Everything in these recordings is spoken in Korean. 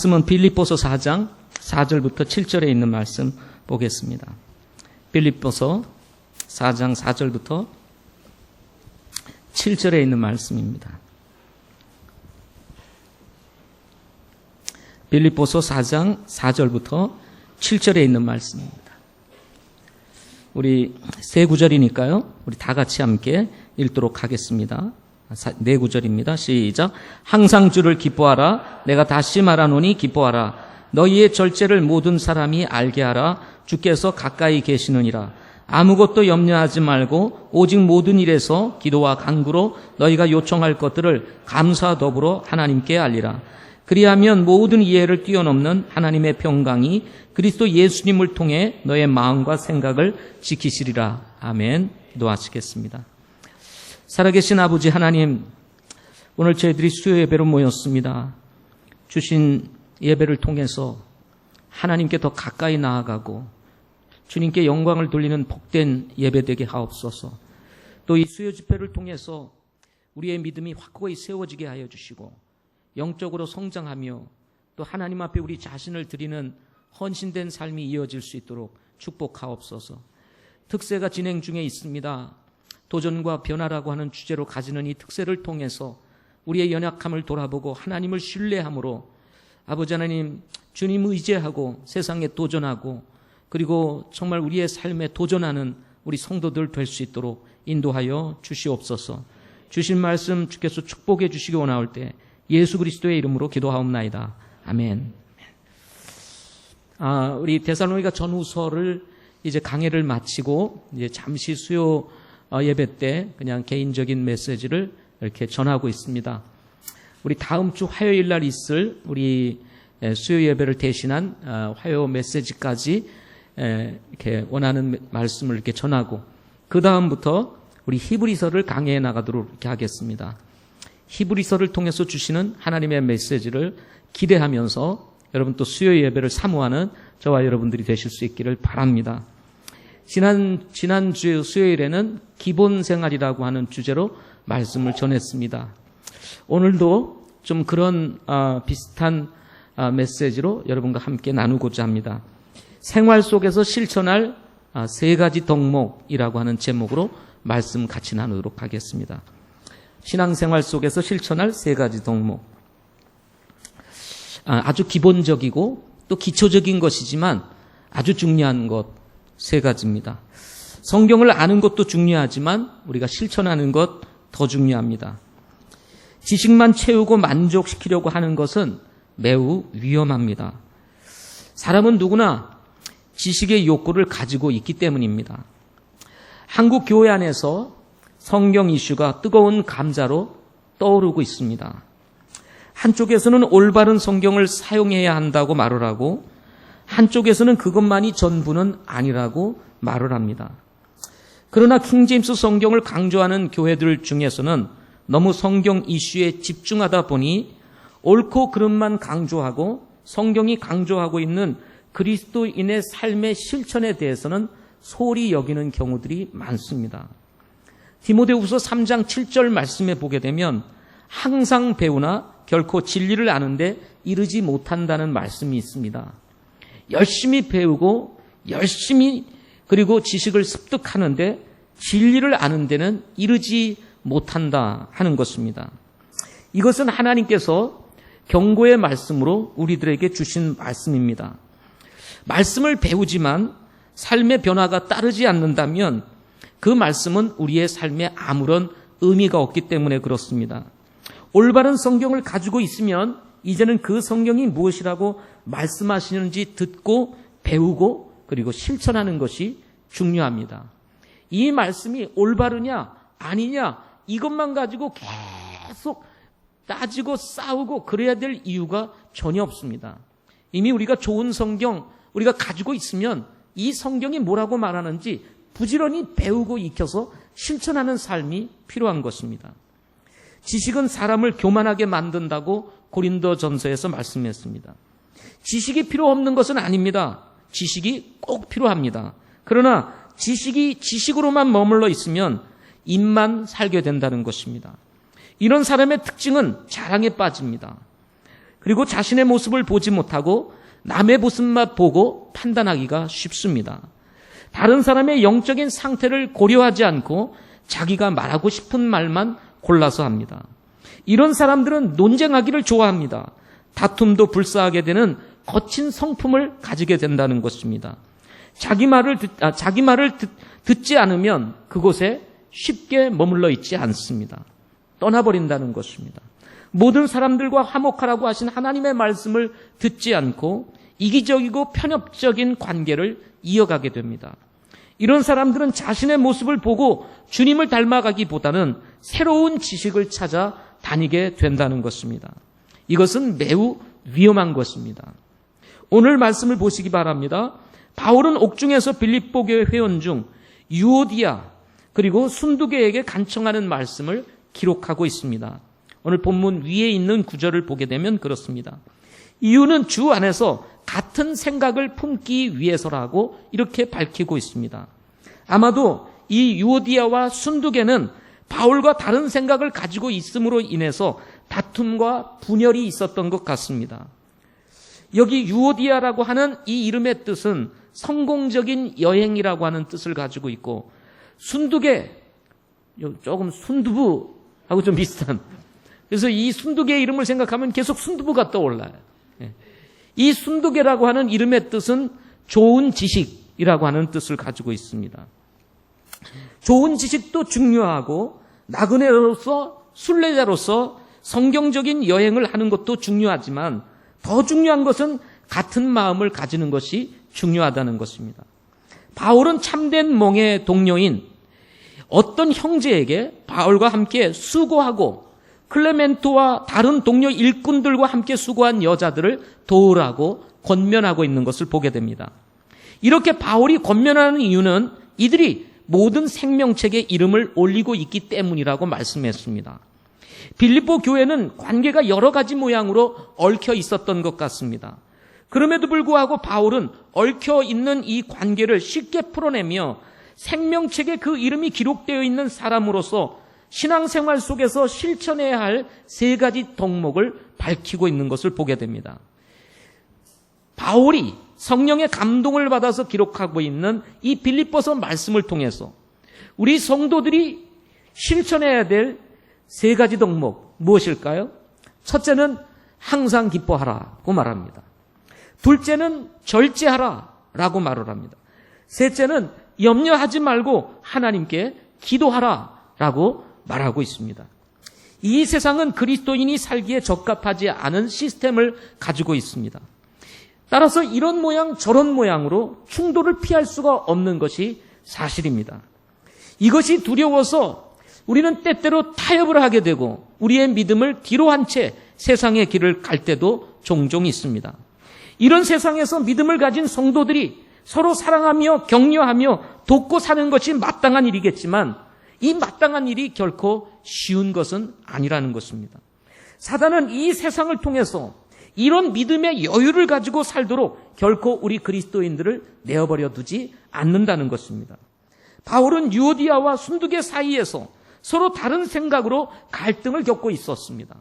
말씀은 빌립보서 4장 4절부터 7절에 있는 말씀 보겠습니다. 빌립보서 4장 4절부터 7절에 있는 말씀입니다. 빌립보서 4장 4절부터 7절에 있는 말씀입니다. 우리 세 구절이니까요. 우리 다 같이 함께 읽도록 하겠습니다. 네 구절입니다. 시작. 항상 주를 기뻐하라. 내가 다시 말하노니 기뻐하라. 너희의 절제를 모든 사람이 알게 하라. 주께서 가까이 계시느니라. 아무것도 염려하지 말고 오직 모든 일에서 기도와 간구로 너희가 요청할 것들을 감사 더불어 하나님께 알리라. 그리하면 모든 이해를 뛰어넘는 하나님의 평강이 그리스도 예수님을 통해 너의 마음과 생각을 지키시리라. 아멘. 기도하시겠습니다. 살아계신 아버지 하나님, 오늘 저희들이 수요 예배로 모였습니다. 주신 예배를 통해서 하나님께 더 가까이 나아가고 주님께 영광을 돌리는 복된 예배되게 하옵소서. 또 이 수요 집회를 통해서 우리의 믿음이 확고히 세워지게 하여 주시고 영적으로 성장하며 또 하나님 앞에 우리 자신을 드리는 헌신된 삶이 이어질 수 있도록 축복하옵소서. 특세가 진행 중에 있습니다. 도전과 변화라고 하는 주제로 가지는 이 특세를 통해서 우리의 연약함을 돌아보고 하나님을 신뢰함으로 아버지 하나님 주님 의지하고 세상에 도전하고 그리고 정말 우리의 삶에 도전하는 우리 성도들 될 수 있도록 인도하여 주시옵소서. 주신 말씀 주께서 축복해 주시기 원하올 때 예수 그리스도의 이름으로 기도하옵나이다. 아멘. 우리 데살로니가 전후서를 이제 강해를 마치고 이제 잠시 수요 예배 때 그냥 개인적인 메시지를 이렇게 전하고 있습니다. 우리 다음 주 화요일 날 있을 우리 수요 예배를 대신한 화요 메시지까지 이렇게 원하는 말씀을 이렇게 전하고 그 다음부터 우리 히브리서를 강해해 나가도록 이렇게 하겠습니다. 히브리서를 통해서 주시는 하나님의 메시지를 기대하면서 여러분 또 수요 예배를 사모하는 저와 여러분들이 되실 수 있기를 바랍니다. 지난주 수요일에는 기본 생활이라고 하는 주제로 말씀을 전했습니다. 오늘도 좀 그런 비슷한 메시지로 여러분과 함께 나누고자 합니다. 생활 속에서 실천할 세 가지 덕목이라고 하는 제목으로 말씀 같이 나누도록 하겠습니다. 신앙생활 속에서 실천할 세 가지 덕목. 아주 기본적이고 또 기초적인 것이지만 아주 중요한 것 세 가지입니다. 성경을 아는 것도 중요하지만 우리가 실천하는 것 더 중요합니다. 지식만 채우고 만족시키려고 하는 것은 매우 위험합니다. 사람은 누구나 지식의 욕구를 가지고 있기 때문입니다. 한국 교회 안에서 성경 이슈가 뜨거운 감자로 떠오르고 있습니다. 한쪽에서는 올바른 성경을 사용해야 한다고 말을 하고 한쪽에서는 그것만이 전부는 아니라고 말을 합니다. 그러나 킹제임스 성경을 강조하는 교회들 중에서는 너무 성경 이슈에 집중하다 보니 옳고 그름만 강조하고 성경이 강조하고 있는 그리스도인의 삶의 실천에 대해서는 소홀히 여기는 경우들이 많습니다. 디모데후서 3장 7절 말씀에 보게 되면 항상 배우나 결코 진리를 아는데 이르지 못한다는 말씀이 있습니다. 열심히 배우고 열심히 그리고 지식을 습득하는데 진리를 아는 데는 이르지 못한다 하는 것입니다. 이것은 하나님께서 경고의 말씀으로 우리들에게 주신 말씀입니다. 말씀을 배우지만 삶의 변화가 따르지 않는다면 그 말씀은 우리의 삶에 아무런 의미가 없기 때문에 그렇습니다. 올바른 성경을 가지고 있으면 이제는 그 성경이 무엇이라고 말씀하시는지 듣고 배우고 그리고 실천하는 것이 중요합니다. 이 말씀이 올바르냐 아니냐 이것만 가지고 계속 따지고 싸우고 그래야 될 이유가 전혀 없습니다. 이미 우리가 좋은 성경 우리가 가지고 있으면 이 성경이 뭐라고 말하는지 부지런히 배우고 익혀서 실천하는 삶이 필요한 것입니다. 지식은 사람을 교만하게 만든다고 고린도전서에서 말씀했습니다. 지식이 필요 없는 것은 아닙니다. 지식이 꼭 필요합니다. 그러나 지식이 지식으로만 머물러 있으면 입만 살게 된다는 것입니다. 이런 사람의 특징은 자랑에 빠집니다. 그리고 자신의 모습을 보지 못하고 남의 모습만 보고 판단하기가 쉽습니다. 다른 사람의 영적인 상태를 고려하지 않고 자기가 말하고 싶은 말만 골라서 합니다. 이런 사람들은 논쟁하기를 좋아합니다. 다툼도 불사하게 되는 거친 성품을 가지게 된다는 것입니다. 자기 말을 듣지 않으면 그곳에 쉽게 머물러 있지 않습니다. 떠나버린다는 것입니다. 모든 사람들과 화목하라고 하신 하나님의 말씀을 듣지 않고 이기적이고 편협적인 관계를 이어가게 됩니다. 이런 사람들은 자신의 모습을 보고 주님을 닮아가기보다는 새로운 지식을 찾아 다니게 된다는 것입니다. 이것은 매우 위험한 것입니다. 오늘 말씀을 보시기 바랍니다. 바울은 옥중에서 빌립보 교회 회원 중 유오디아 그리고 순두계에게 간청하는 말씀을 기록하고 있습니다. 오늘 본문 위에 있는 구절을 보게 되면 그렇습니다. 이유는 주 안에서 같은 생각을 품기 위해서라고 이렇게 밝히고 있습니다. 아마도 이 유오디아와 순두계는 바울과 다른 생각을 가지고 있음으로 인해서 다툼과 분열이 있었던 것 같습니다. 여기 유오디아라고 하는 이 이름의 뜻은 성공적인 여행이라고 하는 뜻을 가지고 있고, 순두계, 조금 순두부하고 좀 비슷한, 그래서 이 순두계의 이름을 생각하면 계속 순두부가 떠올라요. 이 순두계라고 하는 이름의 뜻은 좋은 지식이라고 하는 뜻을 가지고 있습니다. 좋은 지식도 중요하고 나그네로서 순례자로서 성경적인 여행을 하는 것도 중요하지만 더 중요한 것은 같은 마음을 가지는 것이 중요하다는 것입니다. 바울은 참된 멍의 동료인 어떤 형제에게 바울과 함께 수고하고 클레멘토와 다른 동료 일꾼들과 함께 수고한 여자들을 도우라고 권면하고 있는 것을 보게 됩니다. 이렇게 바울이 권면하는 이유는 이들이 모든 생명책에 이름을 올리고 있기 때문이라고 말씀했습니다. 빌립보 교회는 관계가 여러 가지 모양으로 얽혀 있었던 것 같습니다. 그럼에도 불구하고 바울은 얽혀 있는 이 관계를 쉽게 풀어내며 생명책에 그 이름이 기록되어 있는 사람으로서 신앙생활 속에서 실천해야 할 세 가지 덕목을 밝히고 있는 것을 보게 됩니다. 바울이 성령의 감동을 받아서 기록하고 있는 이 빌립보서 말씀을 통해서 우리 성도들이 실천해야 될 세 가지 덕목 무엇일까요? 첫째는 항상 기뻐하라고 말합니다. 둘째는 절제하라라고 말을 합니다. 셋째는 염려하지 말고 하나님께 기도하라라고 말하고 있습니다. 이 세상은 그리스도인이 살기에 적합하지 않은 시스템을 가지고 있습니다. 따라서 이런 모양 저런 모양으로 충돌을 피할 수가 없는 것이 사실입니다. 이것이 두려워서 우리는 때때로 타협을 하게 되고 우리의 믿음을 뒤로 한 채 세상의 길을 갈 때도 종종 있습니다. 이런 세상에서 믿음을 가진 성도들이 서로 사랑하며 격려하며 돕고 사는 것이 마땅한 일이겠지만 이 마땅한 일이 결코 쉬운 것은 아니라는 것입니다. 사단은 이 세상을 통해서 이런 믿음의 여유를 가지고 살도록 결코 우리 그리스도인들을 내어버려 두지 않는다는 것입니다. 바울은 유오디아와 순두계 사이에서 서로 다른 생각으로 갈등을 겪고 있었습니다.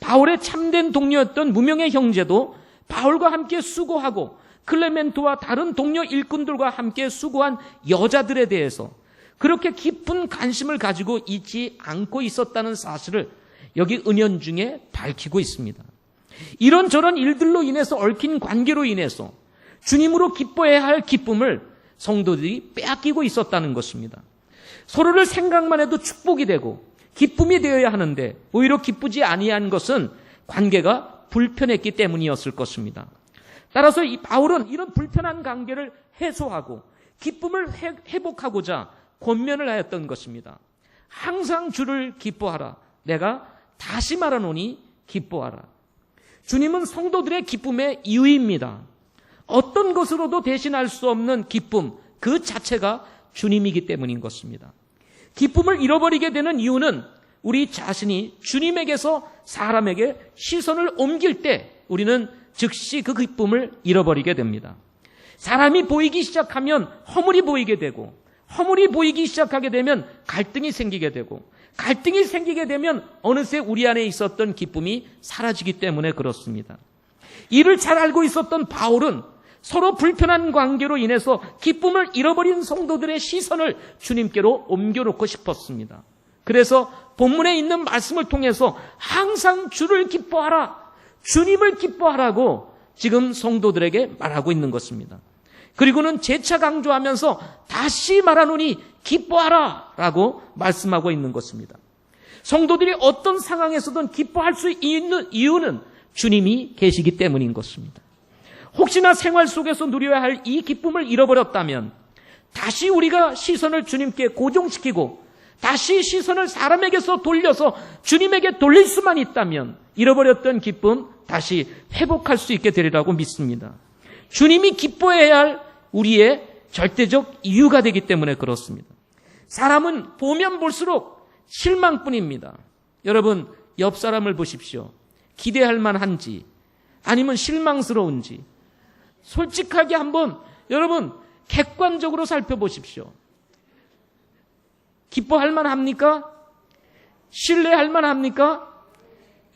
바울의 참된 동료였던 무명의 형제도 바울과 함께 수고하고 클레멘토와 다른 동료 일꾼들과 함께 수고한 여자들에 대해서 그렇게 깊은 관심을 가지고 있지 않고 있었다는 사실을 여기 은연중에 밝히고 있습니다. 이런저런 일들로 인해서 얽힌 관계로 인해서 주님으로 기뻐해야 할 기쁨을 성도들이 빼앗기고 있었다는 것입니다. 서로를 생각만 해도 축복이 되고 기쁨이 되어야 하는데 오히려 기쁘지 아니한 것은 관계가 불편했기 때문이었을 것입니다. 따라서 이 바울은 이런 불편한 관계를 해소하고 기쁨을 회복하고자 권면을 하였던 것입니다. 항상 주를 기뻐하라. 내가 다시 말하노니 기뻐하라. 주님은 성도들의 기쁨의 이유입니다. 어떤 것으로도 대신할 수 없는 기쁨 그 자체가 주님이기 때문인 것입니다. 기쁨을 잃어버리게 되는 이유는 우리 자신이 주님에게서 사람에게 시선을 옮길 때 우리는 즉시 그 기쁨을 잃어버리게 됩니다. 사람이 보이기 시작하면 허물이 보이게 되고 허물이 보이기 시작하게 되면 갈등이 생기게 되고 갈등이 생기게 되면 어느새 우리 안에 있었던 기쁨이 사라지기 때문에 그렇습니다. 이를 잘 알고 있었던 바울은 서로 불편한 관계로 인해서 기쁨을 잃어버린 성도들의 시선을 주님께로 옮겨놓고 싶었습니다. 그래서 본문에 있는 말씀을 통해서 항상 주를 기뻐하라, 주님을 기뻐하라고 지금 성도들에게 말하고 있는 것입니다. 그리고는 재차 강조하면서 다시 말하노니 기뻐하라 라고 말씀하고 있는 것입니다. 성도들이 어떤 상황에서든 기뻐할 수 있는 이유는 주님이 계시기 때문인 것입니다. 혹시나 생활 속에서 누려야 할 이 기쁨을 잃어버렸다면 다시 우리가 시선을 주님께 고정시키고 다시 시선을 사람에게서 돌려서 주님에게 돌릴 수만 있다면 잃어버렸던 기쁨 다시 회복할 수 있게 되리라고 믿습니다. 주님이 기뻐해야 할 우리의 절대적 이유가 되기 때문에 그렇습니다. 사람은 보면 볼수록 실망뿐입니다. 여러분, 옆 사람을 보십시오. 기대할 만한지 아니면 실망스러운지 솔직하게 한번 여러분 객관적으로 살펴보십시오. 기뻐할 만합니까? 신뢰할 만합니까?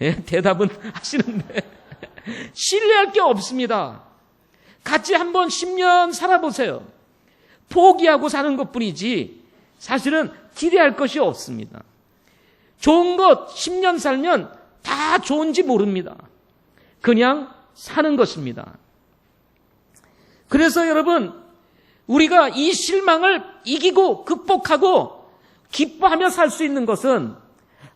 예, 대답은 하시는데 신뢰할 게 없습니다. 같이 한번 10년 살아보세요. 포기하고 사는 것뿐이지 사실은 기대할 것이 없습니다. 좋은 것 10년 살면 다 좋은지 모릅니다. 그냥 사는 것입니다. 그래서 여러분, 우리가 이 실망을 이기고 극복하고 기뻐하며 살 수 있는 것은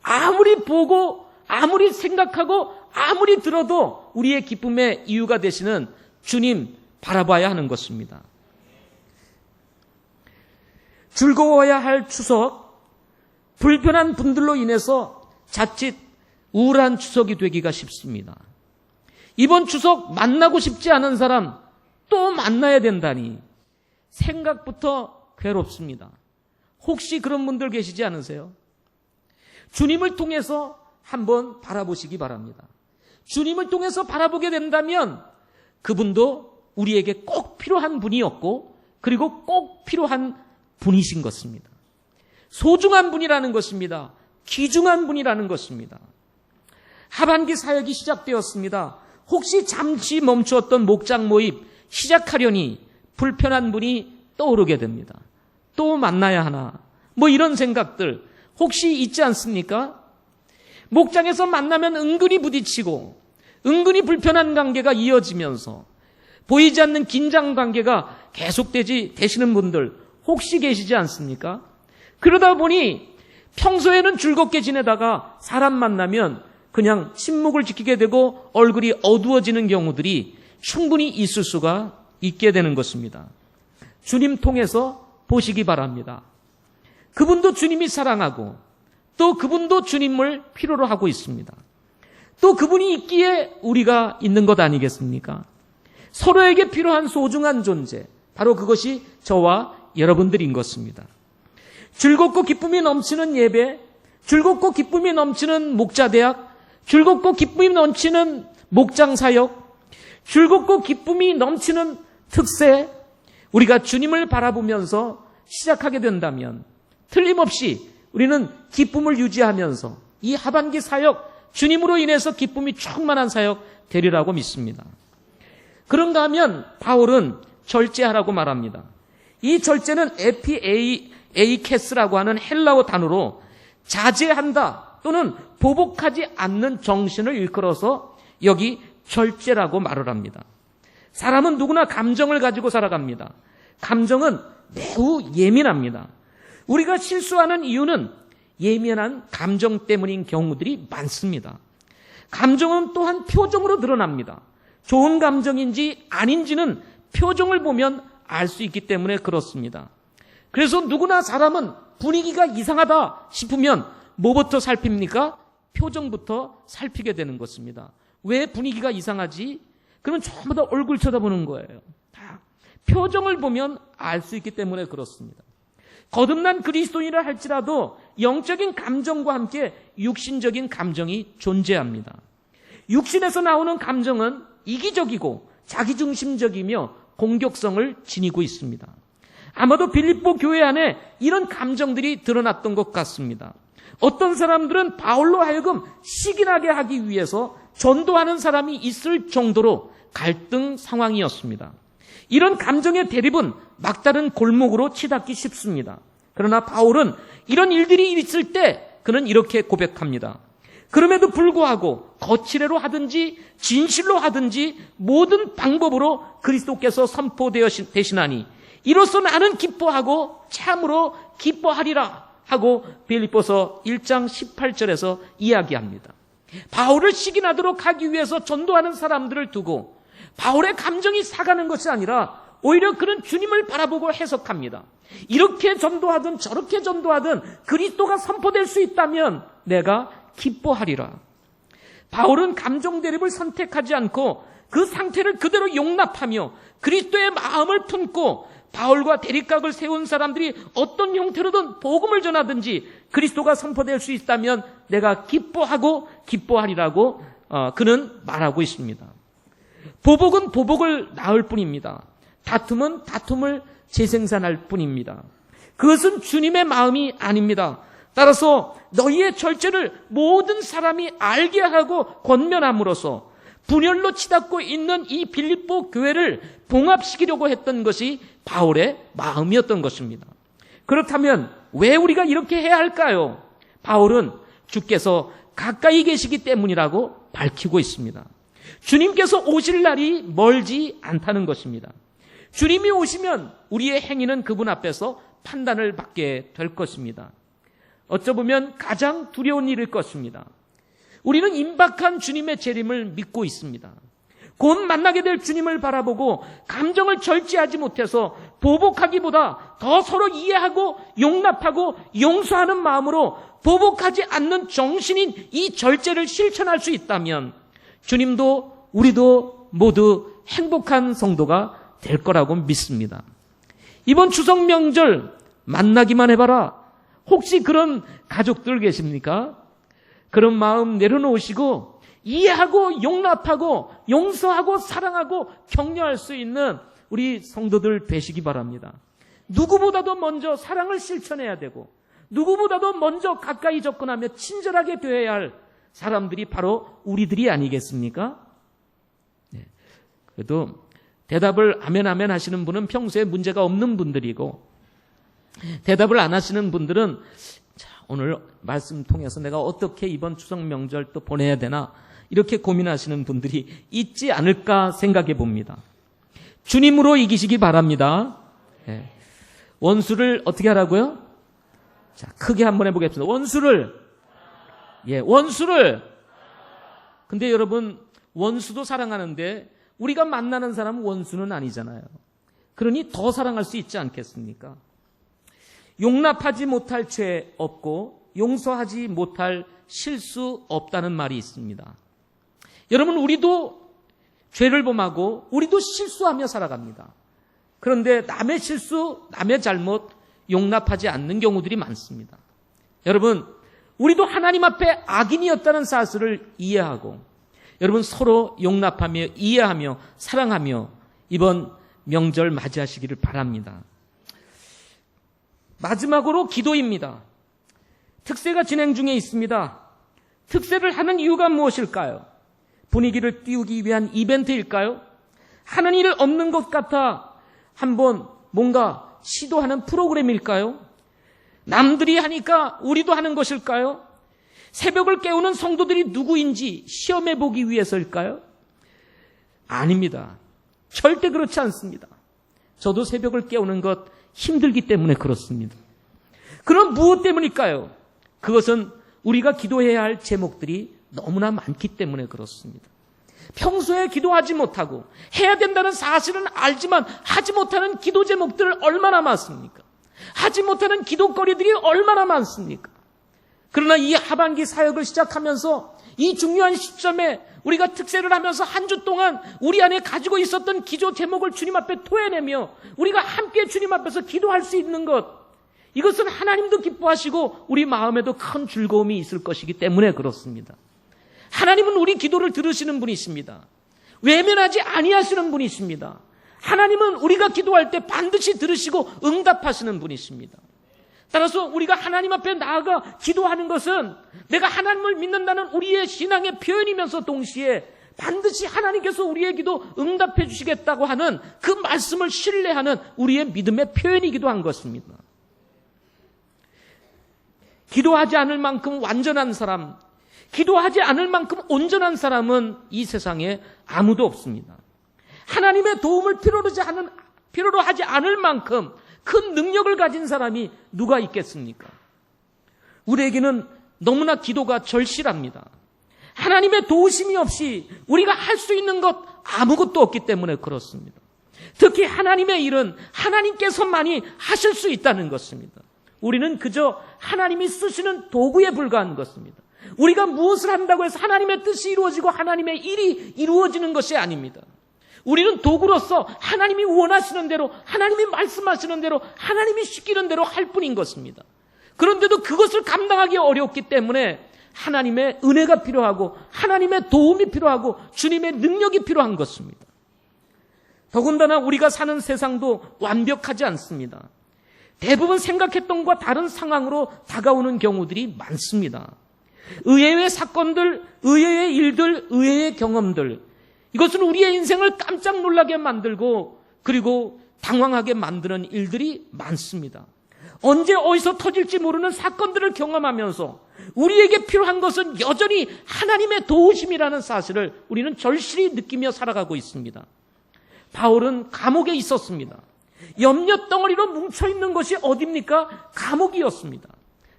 아무리 보고 아무리 생각하고 아무리 들어도 우리의 기쁨의 이유가 되시는 주님 바라봐야 하는 것입니다. 즐거워야 할 추석, 불편한 분들로 인해서 자칫 우울한 추석이 되기가 쉽습니다. 이번 추석 만나고 싶지 않은 사람 또 만나야 된다니 생각부터 괴롭습니다. 혹시 그런 분들 계시지 않으세요? 주님을 통해서 한번 바라보시기 바랍니다. 주님을 통해서 바라보게 된다면 그분도 우리에게 꼭 필요한 분이었고 그리고 꼭 필요한 분이신 것입니다. 소중한 분이라는 것입니다. 귀중한 분이라는 것입니다. 하반기 사역이 시작되었습니다. 혹시 잠시 멈추었던 목장 모임 시작하려니 불편한 분이 떠오르게 됩니다. 또 만나야 하나? 뭐 이런 생각들 혹시 있지 않습니까? 목장에서 만나면 은근히 부딪히고 은근히 불편한 관계가 이어지면서 보이지 않는 긴장 관계가 계속되시는 분들 혹시 계시지 않습니까? 그러다 보니 평소에는 즐겁게 지내다가 사람 만나면 그냥 침묵을 지키게 되고 얼굴이 어두워지는 경우들이 충분히 있을 수가 있게 되는 것입니다. 주님 통해서 보시기 바랍니다. 그분도 주님이 사랑하고 또 그분도 주님을 필요로 하고 있습니다. 또 그분이 있기에 우리가 있는 것 아니겠습니까? 서로에게 필요한 소중한 존재, 바로 그것이 저와 여러분들인 것입니다. 즐겁고 기쁨이 넘치는 예배, 즐겁고 기쁨이 넘치는 목자대학, 즐겁고 기쁨이 넘치는 목장사역, 즐겁고 기쁨이 넘치는 특세, 우리가 주님을 바라보면서 시작하게 된다면 틀림없이 우리는 기쁨을 유지하면서 이 하반기 사역, 주님으로 인해서 기쁨이 충만한 사역 되리라고 믿습니다. 그런가 하면 바울은 절제하라고 말합니다. 이 절제는 에피에이케스라고 하는 헬라어 단어로 자제한다 또는 보복하지 않는 정신을 일컬어서 여기 절제라고 말을 합니다. 사람은 누구나 감정을 가지고 살아갑니다. 감정은 매우 예민합니다. 우리가 실수하는 이유는 예민한 감정 때문인 경우들이 많습니다. 감정은 또한 표정으로 드러납니다. 좋은 감정인지 아닌지는 표정을 보면 알 수 있기 때문에 그렇습니다. 그래서 누구나 사람은 분위기가 이상하다 싶으면 뭐부터 살핍니까? 표정부터 살피게 되는 것입니다. 왜 분위기가 이상하지? 그러면 전부 다 얼굴 쳐다보는 거예요. 다 표정을 보면 알 수 있기 때문에 그렇습니다. 거듭난 그리스도인이라 할지라도 영적인 감정과 함께 육신적인 감정이 존재합니다. 육신에서 나오는 감정은 이기적이고 자기중심적이며 공격성을 지니고 있습니다. 아마도 빌립보 교회 안에 이런 감정들이 드러났던 것 같습니다. 어떤 사람들은 바울로 하여금 시기나게 하기 위해서 전도하는 사람이 있을 정도로 갈등 상황이었습니다. 이런 감정의 대립은 막다른 골목으로 치닫기 쉽습니다. 그러나 바울은 이런 일들이 있을 때 그는 이렇게 고백합니다. 그럼에도 불구하고 거칠애로 하든지 진실로 하든지 모든 방법으로 그리스도께서 선포되시나니 이로써 나는 기뻐하고 참으로 기뻐하리라 하고 빌립보서 1장 18절에서 이야기합니다. 바울을 시기나도록 하기 위해서 전도하는 사람들을 두고 바울의 감정이 사가는 것이 아니라 오히려 그는 주님을 바라보고 해석합니다. 이렇게 전도하든 저렇게 전도하든 그리스도가 선포될 수 있다면 내가 기뻐하리라. 바울은 감정 대립을 선택하지 않고 그 상태를 그대로 용납하며 그리스도의 마음을 품고 바울과 대립각을 세운 사람들이 어떤 형태로든 복음을 전하든지 그리스도가 선포될 수 있다면 내가 기뻐하고 기뻐하리라고 그는 말하고 있습니다. 보복은 보복을 낳을 뿐입니다. 다툼은 다툼을 재생산할 뿐입니다. 그것은 주님의 마음이 아닙니다. 따라서 너희의 절제를 모든 사람이 알게 하고 권면함으로써 분열로 치닫고 있는 이 빌립보 교회를 봉합시키려고 했던 것이 바울의 마음이었던 것입니다. 그렇다면 왜 우리가 이렇게 해야 할까요? 바울은 주께서 가까이 계시기 때문이라고 밝히고 있습니다. 주님께서 오실 날이 멀지 않다는 것입니다. 주님이 오시면 우리의 행위는 그분 앞에서 판단을 받게 될 것입니다. 어쩌보면 가장 두려운 일일 것입니다. 우리는 임박한 주님의 재림을 믿고 있습니다. 곧 만나게 될 주님을 바라보고 감정을 절제하지 못해서 보복하기보다 더 서로 이해하고 용납하고 용서하는 마음으로 보복하지 않는 정신인 이 절제를 실천할 수 있다면 주님도 우리도 모두 행복한 성도가 될 거라고 믿습니다. 이번 추석 명절 만나기만 해봐라. 혹시 그런 가족들 계십니까? 그런 마음 내려놓으시고 이해하고 용납하고 용서하고 사랑하고 격려할 수 있는 우리 성도들 되시기 바랍니다. 누구보다도 먼저 사랑을 실천해야 되고 누구보다도 먼저 가까이 접근하며 친절하게 되어야 할 사람들이 바로 우리들이 아니겠습니까? 네. 그래도 대답을 아멘 하시는 분은 평소에 문제가 없는 분들이고 대답을 안 하시는 분들은 오늘 말씀 통해서 내가 어떻게 이번 추석 명절 또 보내야 되나 이렇게 고민하시는 분들이 있지 않을까 생각해 봅니다. 주님으로 이기시기 바랍니다. 네. 원수를 어떻게 하라고요? 자, 크게 한번 해보겠습니다. 원수를. 근데 여러분, 원수도 사랑하는데 우리가 만나는 사람은 원수는 아니잖아요. 그러니 더 사랑할 수 있지 않겠습니까? 용납하지 못할 죄 없고 용서하지 못할 실수 없다는 말이 있습니다. 여러분, 우리도 죄를 범하고 우리도 실수하며 살아갑니다. 그런데 남의 실수, 남의 잘못 용납하지 않는 경우들이 많습니다. 여러분, 우리도 하나님 앞에 악인이었다는 사실을 이해하고 여러분 서로 용납하며 이해하며 사랑하며 이번 명절 맞이하시기를 바랍니다. 마지막으로 기도입니다. 특세가 진행 중에 있습니다. 특세를 하는 이유가 무엇일까요? 분위기를 띄우기 위한 이벤트일까요? 하는 일 없는 것 같아 한번 뭔가 시도하는 프로그램일까요? 남들이 하니까 우리도 하는 것일까요? 새벽을 깨우는 성도들이 누구인지 시험해 보기 위해서일까요? 아닙니다. 절대 그렇지 않습니다. 저도 새벽을 깨우는 것 힘들기 때문에 그렇습니다. 그럼 무엇 때문일까요? 그것은 우리가 기도해야 할 제목들이 너무나 많기 때문에 그렇습니다. 평소에 기도하지 못하고 해야 된다는 사실은 알지만 하지 못하는 기도 제목들 얼마나 많습니까? 하지 못하는 기도거리들이 얼마나 많습니까? 그러나 이 하반기 사역을 시작하면서 이 중요한 시점에 우리가 특세를 하면서 한 주 동안 우리 안에 가지고 있었던 기도 제목을 주님 앞에 토해내며 우리가 함께 주님 앞에서 기도할 수 있는 것, 이것은 하나님도 기뻐하시고 우리 마음에도 큰 즐거움이 있을 것이기 때문에 그렇습니다. 하나님은 우리 기도를 들으시는 분이십니다. 외면하지 아니하시는 분이십니다. 하나님은 우리가 기도할 때 반드시 들으시고 응답하시는 분이십니다. 따라서 우리가 하나님 앞에 나아가 기도하는 것은 내가 하나님을 믿는다는 우리의 신앙의 표현이면서 동시에 반드시 하나님께서 우리의 기도 응답해 주시겠다고 하는 그 말씀을 신뢰하는 우리의 믿음의 표현이기도 한 것입니다. 기도하지 않을 만큼 완전한 사람, 기도하지 않을 만큼 온전한 사람은 이 세상에 아무도 없습니다. 하나님의 도움을 필요로 하지 않을 만큼 큰 능력을 가진 사람이 누가 있겠습니까? 우리에게는 너무나 기도가 절실합니다. 하나님의 도우심이 없이 우리가 할 수 있는 것 아무것도 없기 때문에 그렇습니다. 특히 하나님의 일은 하나님께서만이 하실 수 있다는 것입니다. 우리는 그저 하나님이 쓰시는 도구에 불과한 것입니다. 우리가 무엇을 한다고 해서 하나님의 뜻이 이루어지고 하나님의 일이 이루어지는 것이 아닙니다. 우리는 도구로서 하나님이 원하시는 대로, 하나님이 말씀하시는 대로, 하나님이 시키는 대로 할 뿐인 것입니다. 그런데도 그것을 감당하기 어렵기 때문에 하나님의 은혜가 필요하고 하나님의 도움이 필요하고 주님의 능력이 필요한 것입니다. 더군다나 우리가 사는 세상도 완벽하지 않습니다. 대부분 생각했던 것과 다른 상황으로 다가오는 경우들이 많습니다. 의외의 사건들, 의외의 일들, 의외의 경험들, 이것은 우리의 인생을 깜짝 놀라게 만들고 그리고 당황하게 만드는 일들이 많습니다. 언제 어디서 터질지 모르는 사건들을 경험하면서 우리에게 필요한 것은 여전히 하나님의 도우심이라는 사실을 우리는 절실히 느끼며 살아가고 있습니다. 바울은 감옥에 있었습니다. 염려 덩어리로 뭉쳐있는 것이 어디입니까? 감옥이었습니다.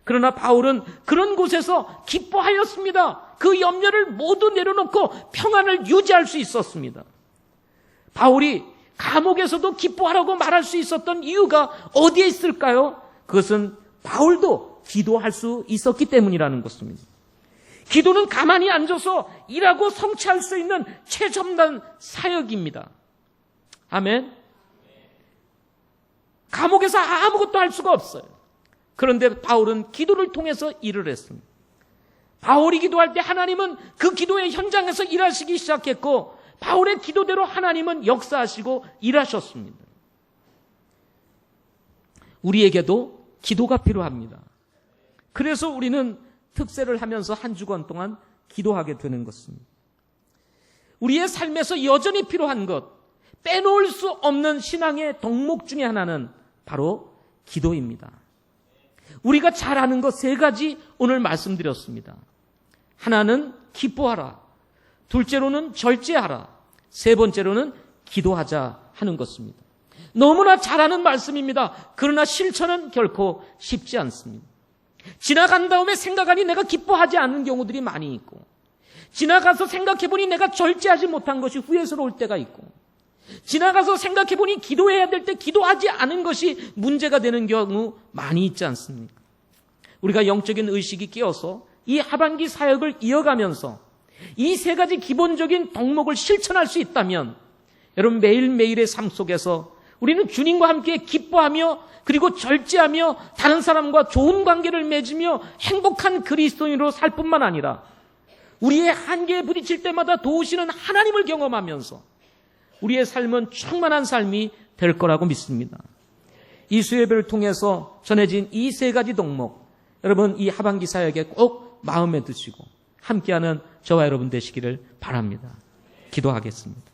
그러나 바울은 그런 곳에서 기뻐하였습니다. 그 염려를 모두 내려놓고 평안을 유지할 수 있었습니다. 바울이 감옥에서도 기뻐하라고 말할 수 있었던 이유가 어디에 있을까요? 그것은 바울도 기도할 수 있었기 때문이라는 것입니다. 기도는 가만히 앉아서 일하고 성취할 수 있는 최첨단 사역입니다. 아멘. 감옥에서 아무것도 할 수가 없어요. 그런데 바울은 기도를 통해서 일을 했습니다. 바울이 기도할 때 하나님은 그 기도의 현장에서 일하시기 시작했고 바울의 기도대로 하나님은 역사하시고 일하셨습니다. 우리에게도 기도가 필요합니다. 그래서 우리는 특세를 하면서 한 주간 동안 기도하게 되는 것입니다. 우리의 삶에서 여전히 필요한 것, 빼놓을 수 없는 신앙의 덕목 중에 하나는 바로 기도입니다. 우리가 잘 아는 것 세 가지 오늘 말씀드렸습니다. 하나는 기뻐하라, 둘째로는 절제하라, 세 번째로는 기도하자 하는 것입니다. 너무나 잘 아는 말씀입니다. 그러나 실천은 결코 쉽지 않습니다. 지나간 다음에 생각하니 내가 기뻐하지 않는 경우들이 많이 있고, 지나가서 생각해보니 내가 절제하지 못한 것이 후회스러울 때가 있고, 지나가서 생각해보니 기도해야 될 때 기도하지 않은 것이 문제가 되는 경우 많이 있지 않습니까? 우리가 영적인 의식이 끼어서 이 하반기 사역을 이어가면서 이 세 가지 기본적인 덕목을 실천할 수 있다면 여러분 매일매일의 삶 속에서 우리는 주님과 함께 기뻐하며 그리고 절제하며 다른 사람과 좋은 관계를 맺으며 행복한 그리스도인으로 살 뿐만 아니라 우리의 한계에 부딪힐 때마다 도우시는 하나님을 경험하면서 우리의 삶은 충만한 삶이 될 거라고 믿습니다. 이 수요예배를 통해서 전해진 이 세 가지 덕목, 여러분 이 하반기 사역에 꼭 마음에 드시고 함께하는 저와 여러분 되시기를 바랍니다. 기도하겠습니다.